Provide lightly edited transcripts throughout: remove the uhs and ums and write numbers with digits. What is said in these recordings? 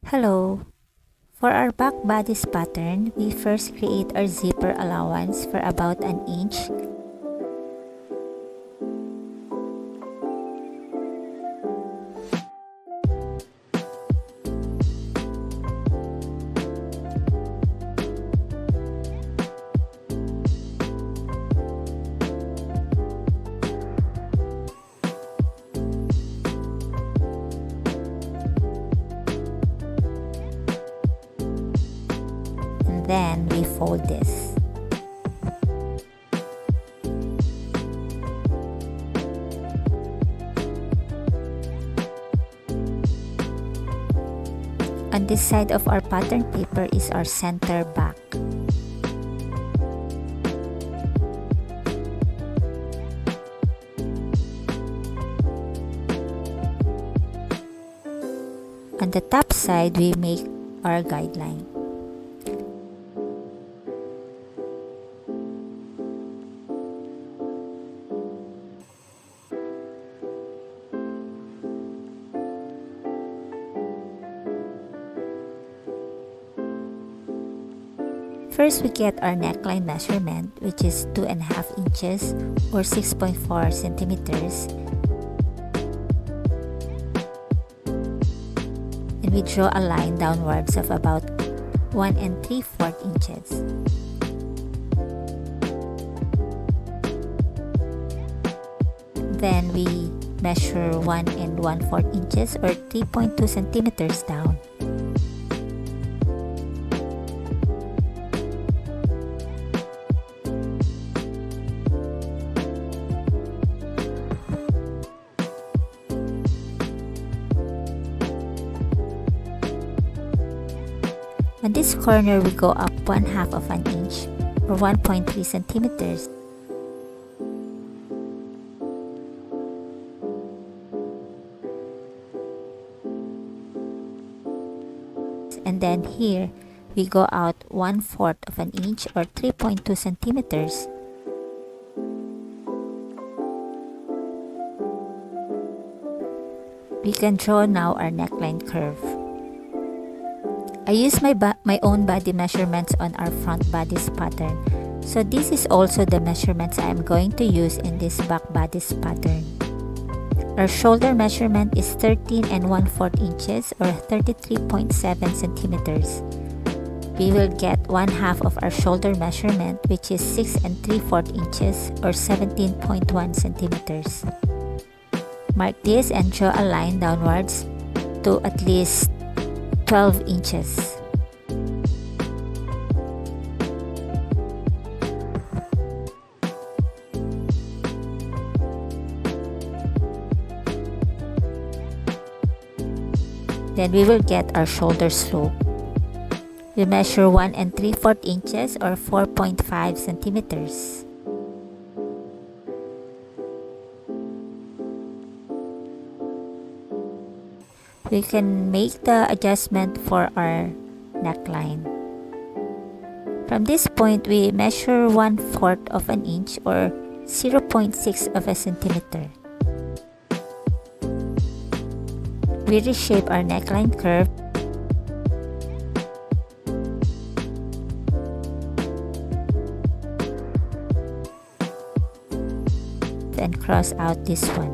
Hello! For our back bodice pattern, we first create our zipper allowance for about an inch. And then we fold this. On this side of our pattern paper is our center back. On the top side, we make our guideline. First, we get our neckline measurement, which is 2.5 inches or 6.4 centimeters. And we draw a line downwards of about 1 3/4 inches. Then we measure 1 1/4 inches or 3.2 centimeters down. On this corner, we go up 1/2 of an inch or 1.3 centimeters. And then here, we go out 1/4 of an inch or 3.2 centimeters. We can draw now our neckline curve. I use my own body measurements on our front bodice pattern. So this is also the measurements I am going to use in this back bodice pattern. Our shoulder measurement is 13 1/4 inches or 33.7 centimeters. We will get 1/2 of our shoulder measurement, which is 6 3/4 inches or 17.1 centimeters. Mark this and draw a line downwards to at least 12 inches. Then we will get our shoulder slope. We measure 1 3/4 inches or 4.5 centimeters. We can make the adjustment for our neckline. From this point, we measure 1/4 of an inch or 0.6 of a centimeter. We reshape our neckline curve and cross out this one.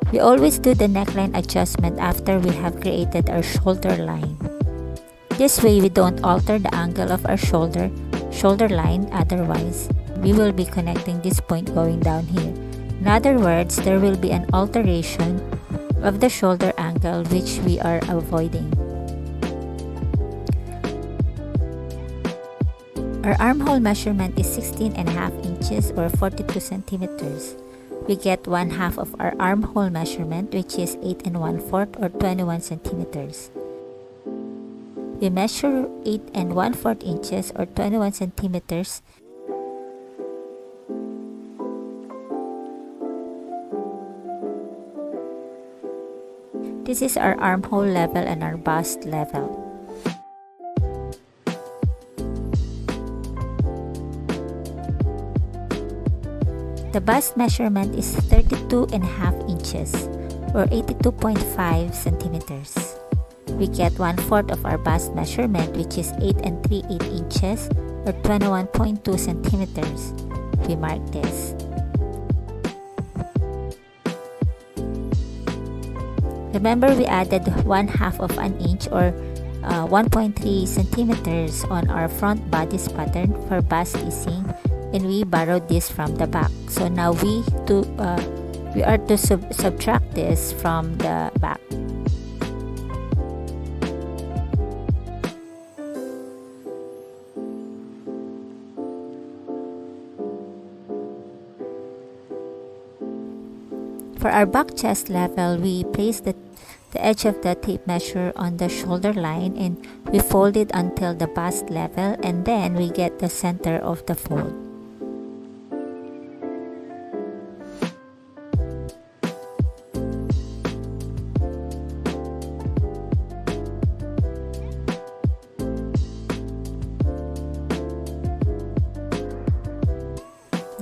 We always do the neckline adjustment after we have created our shoulder line. This way we don't alter the angle of our shoulder line, otherwise we will be connecting this point going down here. In other words, there will be an alteration of the shoulder angle which we are avoiding. Our armhole measurement is 16.5 inches or 42 centimeters. We get 1/2 of our armhole measurement, which is 8 1/4 or 21 centimeters. We measure 8 1/4 inches or 21 centimeters. This is our armhole level and our bust level. The bust measurement is 32.5 inches or 82.5 centimeters. We get 1/4 of our bust measurement, which is 8 3/8 inches or 21.2 centimeters. We mark this. Remember, we added 1/2 of an inch or 1.3 centimeters on our front bodice pattern for bust easing, and we borrowed this from the back. So now we are to subtract this from the back. For our back chest level, we place the edge of the tape measure on the shoulder line and we fold it until the bust level, and then we get the center of the fold.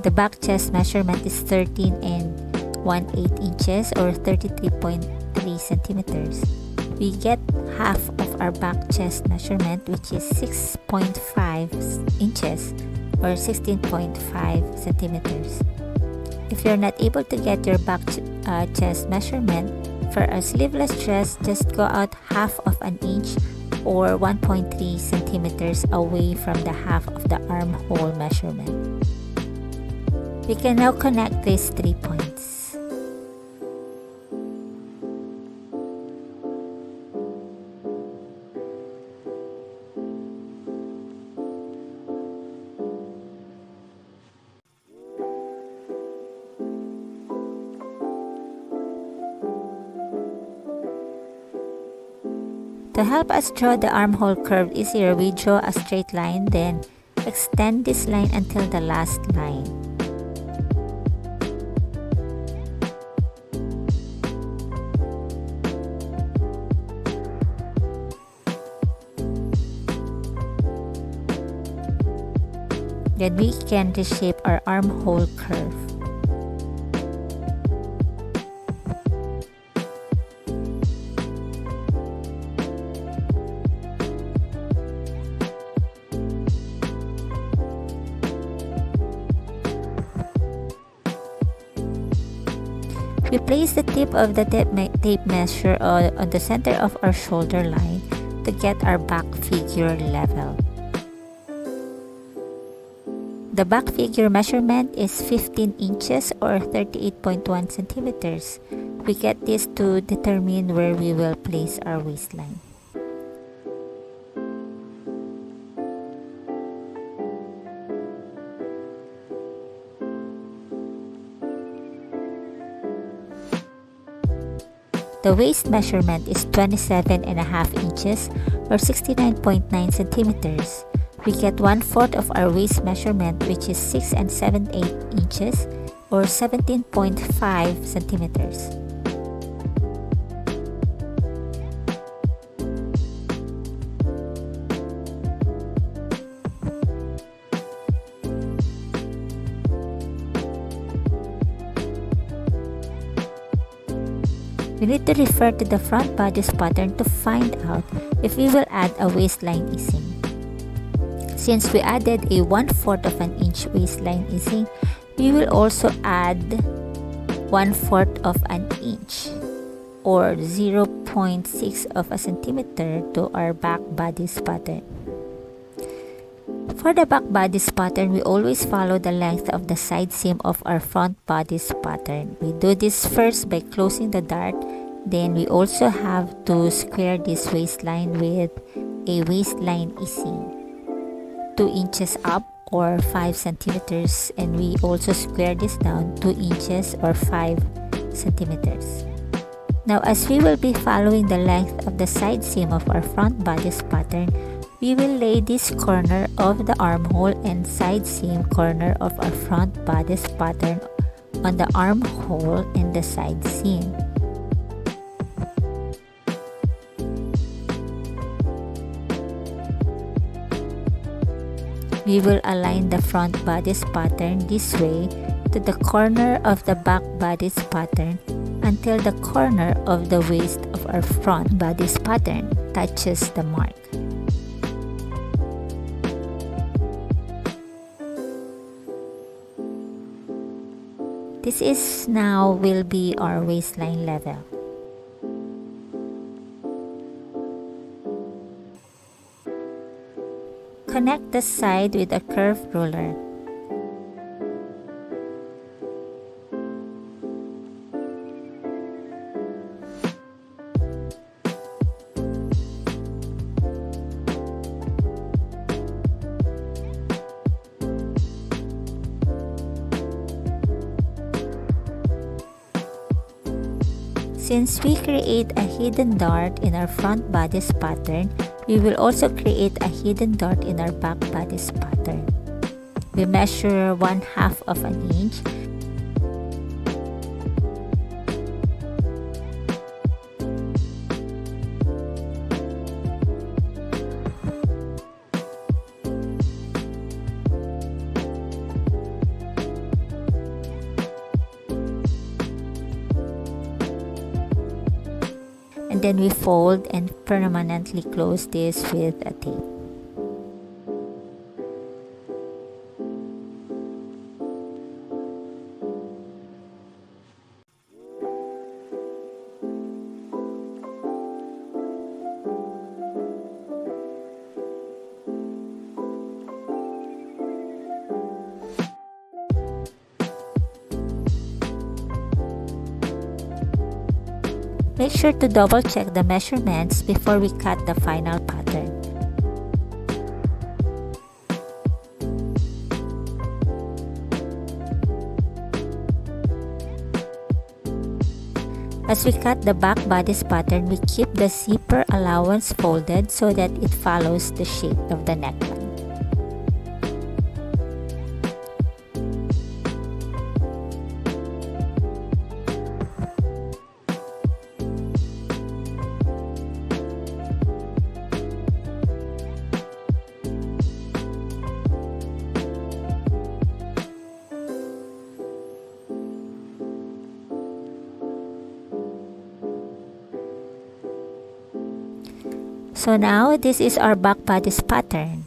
The back chest measurement is 13 1/8 inches or 33.3 centimeters. We get half of our back chest measurement, which is 6.5 inches or 16.5 centimeters. If you're not able to get your back chest measurement for a sleeveless dress, just go out half of an inch or 1.3 centimeters away from the half of the armhole measurement. We can now connect these 3 points. To help us draw the armhole curve easier, we draw a straight line, then extend this line until the last line. Then we can reshape our armhole curve. We place the tip of the tape measure on the center of our shoulder line to get our back figure level. The back figure measurement is 15 inches or 38.1 centimeters. We get this to determine where we will place our waistline. The waist measurement is 27.5 inches or 69.9 centimeters. We get 1/4 of our waist measurement, which is 6 7/8 inches or 17.5 centimeters. We need to refer to the front bodice pattern to find out if we will add a waistline easing. Since we added a 1/4 of an inch waistline easing, we will also add 1/4 of an inch or 0.6 of a centimeter to our back bodice pattern. For the back bodice pattern, we always follow the length of the side seam of our front bodice pattern. We do this first by closing the dart, then we also have to square this waistline with a waistline easing 2 inches up or 5 centimeters, and we also square this down 2 inches or 5 centimeters. Now, as we will be following the length of the side seam of our front bodice pattern, we will lay this corner of the armhole and side seam corner of our front bodice pattern on the armhole and the side seam. We will align the front bodice pattern this way to the corner of the back bodice pattern until the corner of the waist of our front bodice pattern touches the mark. This is now will be our waistline level. Connect the side with a curved ruler. Since we create a hidden dart in our front bodice pattern, we will also create a hidden dart in our back bodice pattern. We measure 1/2 of an inch. And then we fold and permanently close this with a tape. Make sure to double check the measurements before we cut the final pattern. As we cut the back bodice pattern, we keep the zipper allowance folded so that it follows the shape of the neckline. So now, this is our back bodice pattern.